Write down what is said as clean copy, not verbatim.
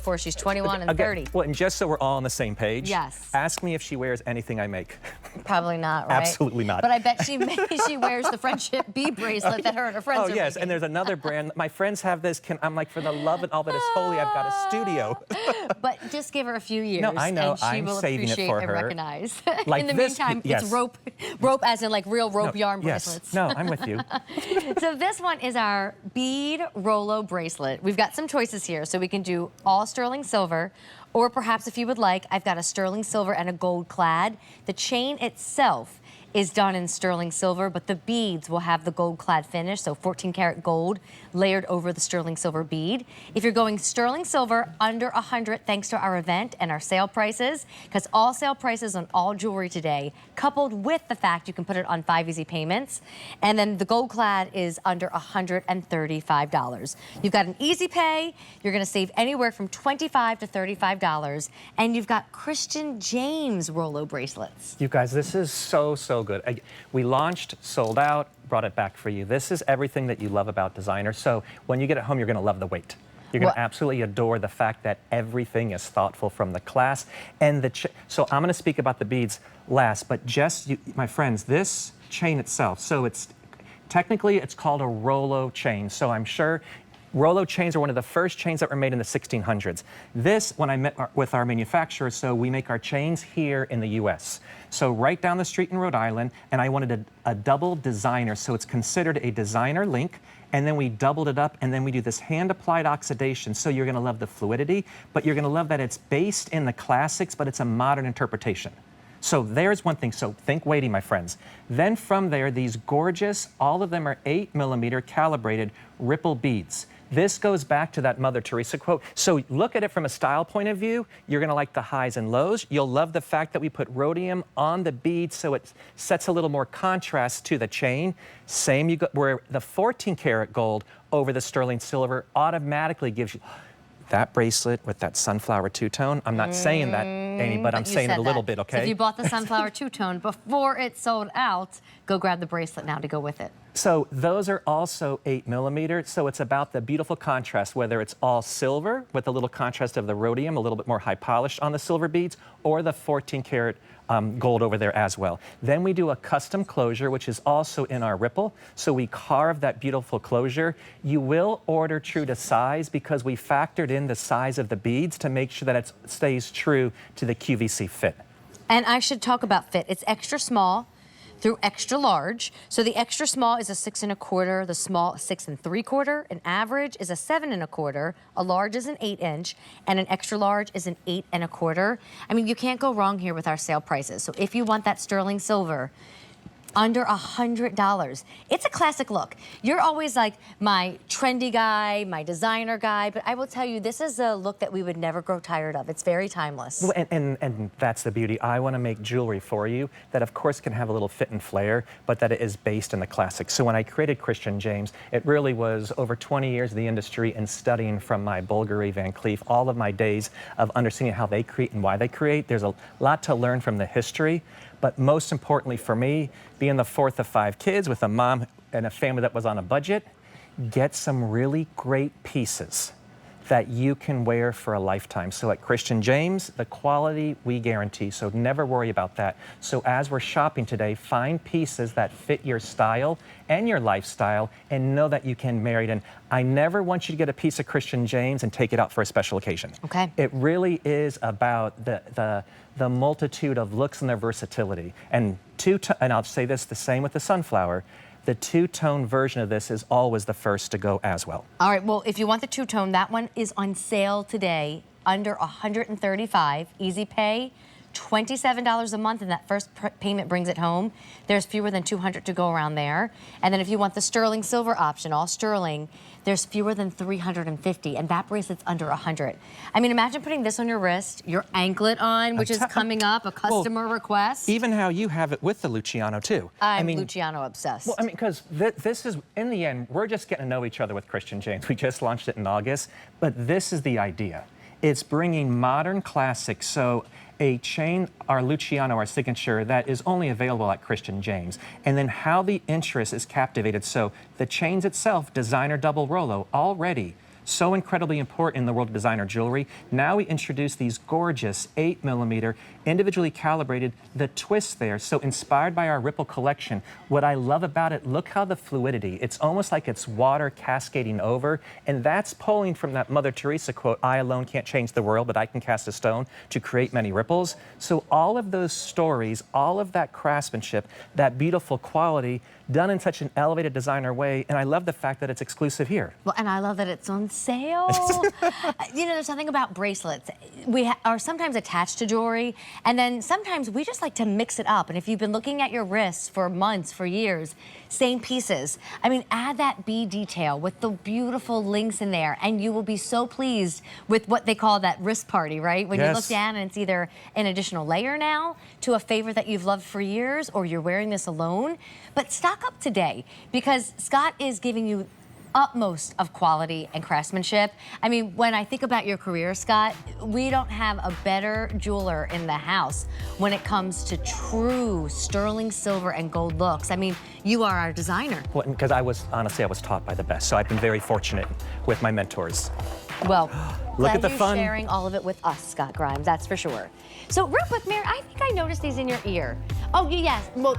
before she's 21 and 30. Well, and just so we're all on the same page, yes. Ask me if she wears anything I make. Probably not, right? Absolutely not. But I bet she wears the friendship bead bracelet that her and her friends are yes, making. and there's another brand. My friends have this. I'm like, for the love and all that is holy, I've got a studio. But just give her a few years. No, I know. And she I'm will saving appreciate it for and her. recognize. Like in the this, meantime, yes. it's rope as in like real rope yarn bracelets. Yes. No, I'm with you. So this one is our Bead Rolo Bracelet. We've got some choices here, so we can do all sterling silver, or perhaps if you would like, I've got a sterling silver and a gold clad. The chain itself is done in sterling silver, but the beads will have the gold clad finish, so 14 karat gold layered over the sterling silver bead. If you're going sterling silver under 100, thanks to our event and our sale prices, because all sale prices on all jewelry today, coupled with the fact you can put it on 5 easy payments, and then the gold clad is under $135. You've got an easy pay, you're gonna save anywhere from $25 to $35, and you've got Christian James Rolo bracelets. You guys, this is so good. We launched, sold out, brought it back for you. This is everything that you love about designer. So when you get it home, you're going to love the weight. You're going to absolutely adore the fact that everything is thoughtful from the class and the. So I'm going to speak about the beads last, but just my friends, this chain itself. So it's technically it's called a Rolo chain. So I'm sure. Rolo chains are one of the first chains that were made in the 1600s. This, when I met with our manufacturer, so we make our chains here in the US. So right down the street in Rhode Island, and I wanted a double designer, so it's considered a designer link, and then we doubled it up, and then we do this hand-applied oxidation, so you're gonna love the fluidity, but you're gonna love that it's based in the classics, but it's a modern interpretation. So there's one thing, so think weighty, my friends. Then from there, these gorgeous, all of them are 8mm calibrated ripple beads. This goes back to that Mother Teresa quote. So look at it from a style point of view. You're gonna like the highs and lows. You'll love the fact that we put rhodium on the bead so it sets a little more contrast to the chain. Same, where the 14 karat gold over the sterling silver automatically gives you that bracelet with that sunflower two-tone. I'm not saying that, Amy, but I'm saying it a little bit, okay? So if you bought the sunflower two-tone before it sold out, go grab the bracelet now to go with it. So those are also 8mm, so it's about the beautiful contrast, whether it's all silver with a little contrast of the rhodium, a little bit more high polished on the silver beads, or the 14 karat gold over there as well. Then we do a custom closure, which is also in our ripple. So we carve that beautiful closure. You will order true to size because we factored in the size of the beads to make sure that it stays true to the QVC fit. And I should talk about fit. It's extra small through extra large. So the extra small is a 6 1/4, the small 6 3/4, an average is a 7 1/4, a large is an 8-inch, and an extra large is an 8 1/4. I mean, you can't go wrong here with our sale prices. So if you want that sterling silver, under $100. It's a classic look. You're always like my trendy guy, my designer guy, but I will tell you, this is a look that we would never grow tired of. It's very timeless. Well, and that's the beauty. I want to make jewelry for you that, of course, can have a little fit and flair, but that it is based in the classics. So when I created Christian James, it really was over 20 years of the industry and studying from my Bulgari, Van Cleef, all of my days of understanding how they create and why they create. There's a lot to learn from the history. But most importantly for me, being the fourth of 5 kids with a mom and a family that was on a budget, get some really great pieces that you can wear for a lifetime. So at Christian James, the quality we guarantee, so never worry about that. So as we're shopping today, find pieces that fit your style and your lifestyle and know that you can marry it. And I never want you to get a piece of Christian James and take it out for a special occasion. Okay. It really is about the multitude of looks and their versatility. And I'll say this the same with the sunflower, the two-tone version of this is always the first to go as well. All right, well, if you want the two-tone, that one is on sale today, under $135, easy pay, $27 a month, and that first payment brings it home. There's fewer than 200 to go around there. And then if you want the sterling silver option, all sterling, there's fewer than 350, and that bracelet's under 100. I mean, imagine putting this on your wrist, your anklet on, which is coming up, a customer request. Even how you have it with the Luciano, too. I'm Luciano obsessed. Well, I mean, because this is, in the end, we're just getting to know each other with Christian James. We just launched it in August, but this is the idea. It's bringing modern classics, so a chain, our Luciano, our signature, that is only available at Christian James. And then how the interest is captivated. So the chains itself, designer double Rolo, already so incredibly important in the world of designer jewelry. Now we introduce these gorgeous 8mm, individually calibrated, the twist there, so inspired by our Ripple collection. What I love about it, look how the fluidity, it's almost like it's water cascading over, and that's pulling from that Mother Teresa quote, "I alone can't change the world, but I can cast a stone to create many ripples." So all of those stories, all of that craftsmanship, that beautiful quality, done in such an elevated designer way, and I love the fact that it's exclusive here. Well, and I love that it's on sale. You know, there's something about bracelets. We are sometimes attached to jewelry, and then sometimes we just like to mix it up. And if you've been looking at your wrists for months, for years, same pieces. I mean, add that bead detail with the beautiful links in there, and you will be so pleased with what they call that wrist party, right? When you look down and it's either an additional layer now to a favorite that you've loved for years, or you're wearing this alone. But stock up today, because Scott is giving you utmost of quality and craftsmanship. I mean, when I think about your career, Scott, we don't have a better jeweler in the house when it comes to true sterling silver and gold looks. I mean, you are our designer. Well, because honestly, I was taught by the best, so I've been very fortunate with my mentors. Well, look at the you're fun. Sharing all of it with us, Scott Grimes, that's for sure. So real quick, Mary, I think I noticed these in your ear. Oh, yes. Well,